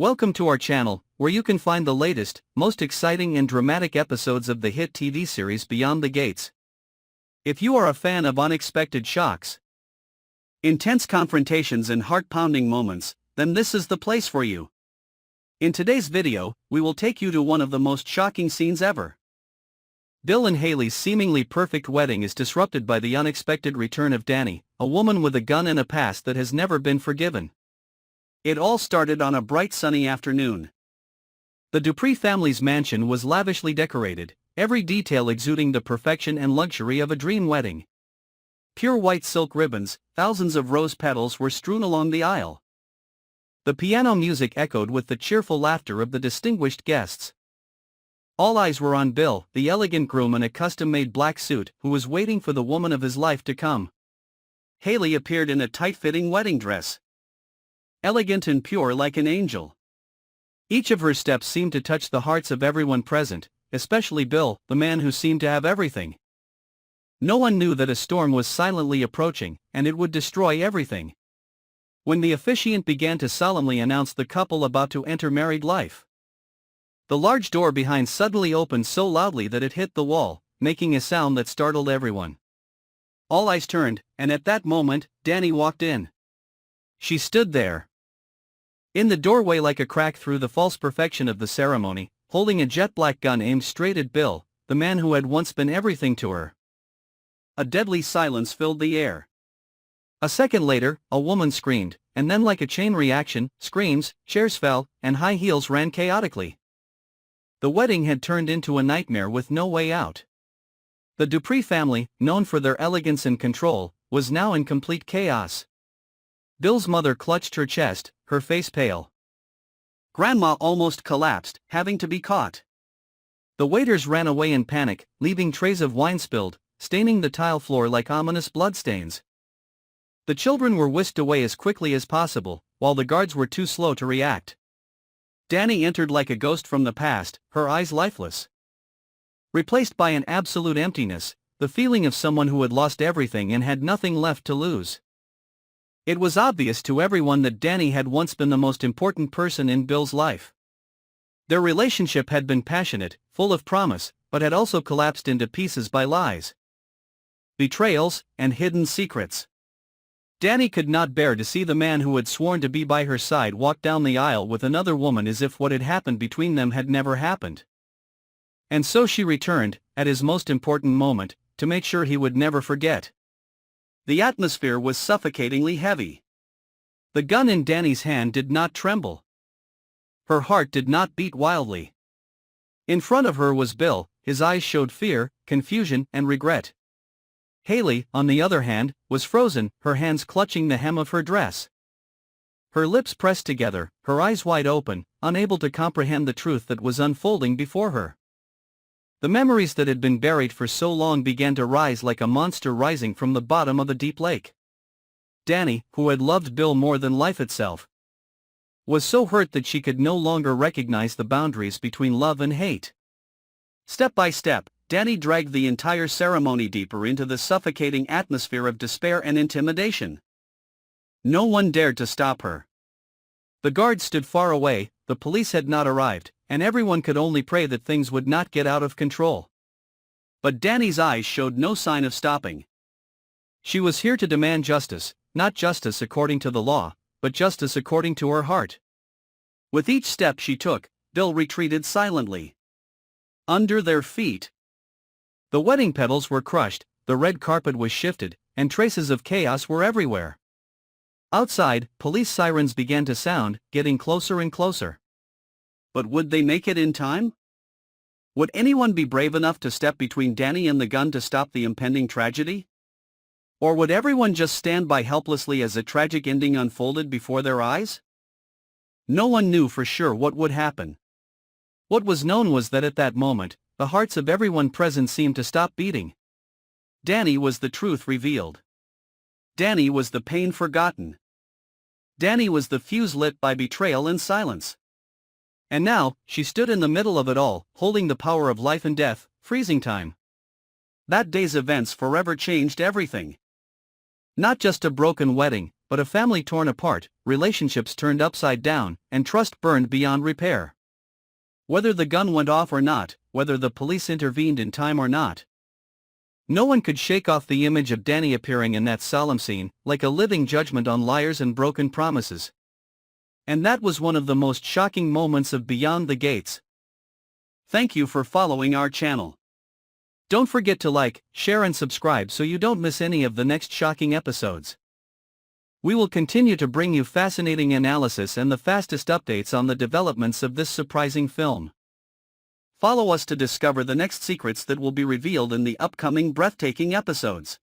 Welcome to our channel, where you can find the latest, most exciting and dramatic episodes of the hit TV series Beyond the Gates. If you are a fan of unexpected shocks, intense confrontations and heart-pounding moments, then this is the place for you. In today's video, we will take you to one of the most shocking scenes ever. Bill and Hayley's seemingly perfect wedding is disrupted by the unexpected return of Dani, a woman with a gun and a past that has never been forgiven. It all started on a bright sunny afternoon. The Dupree family's mansion was lavishly decorated, every detail exuding the perfection and luxury of a dream wedding. Pure white silk ribbons, thousands of rose petals were strewn along the aisle. The piano music echoed with the cheerful laughter of the distinguished guests. All eyes were on Bill, the elegant groom in a custom-made black suit, who was waiting for the woman of his life to come. Hayley appeared in a tight-fitting wedding dress, elegant and pure like an angel. Each of her steps seemed to touch the hearts of everyone present, especially Bill, the man who seemed to have everything. No one knew that a storm was silently approaching, and it would destroy everything. When the officiant began to solemnly announce the couple about to enter married life, the large door behind suddenly opened so loudly that it hit the wall, making a sound that startled everyone. All eyes turned, and at that moment, Dani walked in. She stood there, in the doorway like a crack through the false perfection of the ceremony, holding a jet-black gun aimed straight at Bill, the man who had once been everything to her. A deadly silence filled the air. A second later, a woman screamed, and then like a chain reaction, screams, chairs fell, and high heels ran chaotically. The wedding had turned into a nightmare with no way out. The Dupree family, known for their elegance and control, was now in complete chaos. Bill's mother clutched her chest, her face pale. Grandma almost collapsed, having to be caught. The waiters ran away in panic, leaving trays of wine spilled, staining the tile floor like ominous bloodstains. The children were whisked away as quickly as possible, while the guards were too slow to react. Dani entered like a ghost from the past, her eyes lifeless, replaced by an absolute emptiness, the feeling of someone who had lost everything and had nothing left to lose. It was obvious to everyone that Dani had once been the most important person in Bill's life. Their relationship had been passionate, full of promise, but had also collapsed into pieces by lies, betrayals, and hidden secrets. Dani could not bear to see the man who had sworn to be by her side walk down the aisle with another woman as if what had happened between them had never happened. And so she returned, at his most important moment, to make sure he would never forget. The atmosphere was suffocatingly heavy. The gun in Dani's hand did not tremble. Her heart did not beat wildly. In front of her was Bill, his eyes showed fear, confusion, and regret. Hayley, on the other hand, was frozen, her hands clutching the hem of her dress. Her lips pressed together, her eyes wide open, unable to comprehend the truth that was unfolding before her. The memories that had been buried for so long began to rise like a monster rising from the bottom of a deep lake. Dani, who had loved Bill more than life itself, was so hurt that she could no longer recognize the boundaries between love and hate. Step by step, Dani dragged the entire ceremony deeper into the suffocating atmosphere of despair and intimidation. No one dared to stop her. The guards stood far away, the police had not arrived, and everyone could only pray that things would not get out of control. But Dani's eyes showed no sign of stopping. She was here to demand justice, not justice according to the law, but justice according to her heart. With each step she took, Bill retreated silently. Under their feet, the wedding petals were crushed, the red carpet was shifted, and traces of chaos were everywhere. Outside, police sirens began to sound, getting closer and closer. But would they make it in time? Would anyone be brave enough to step between Dani and the gun to stop the impending tragedy? Or would everyone just stand by helplessly as a tragic ending unfolded before their eyes? No one knew for sure what would happen. What was known was that at that moment, the hearts of everyone present seemed to stop beating. Dani was the truth revealed. Dani was the pain forgotten. Dani was the fuse lit by betrayal and silence. And now, she stood in the middle of it all, holding the power of life and death, freezing time. That day's events forever changed everything. Not just a broken wedding, but a family torn apart, relationships turned upside down, and trust burned beyond repair. Whether the gun went off or not, whether the police intervened in time or not, no one could shake off the image of Dani appearing in that solemn scene, like a living judgment on liars and broken promises. And that was one of the most shocking moments of Beyond the Gates. Thank you for following our channel. Don't forget to like, share and subscribe so you don't miss any of the next shocking episodes. We will continue to bring you fascinating analysis and the fastest updates on the developments of this surprising film. Follow us to discover the next secrets that will be revealed in the upcoming breathtaking episodes.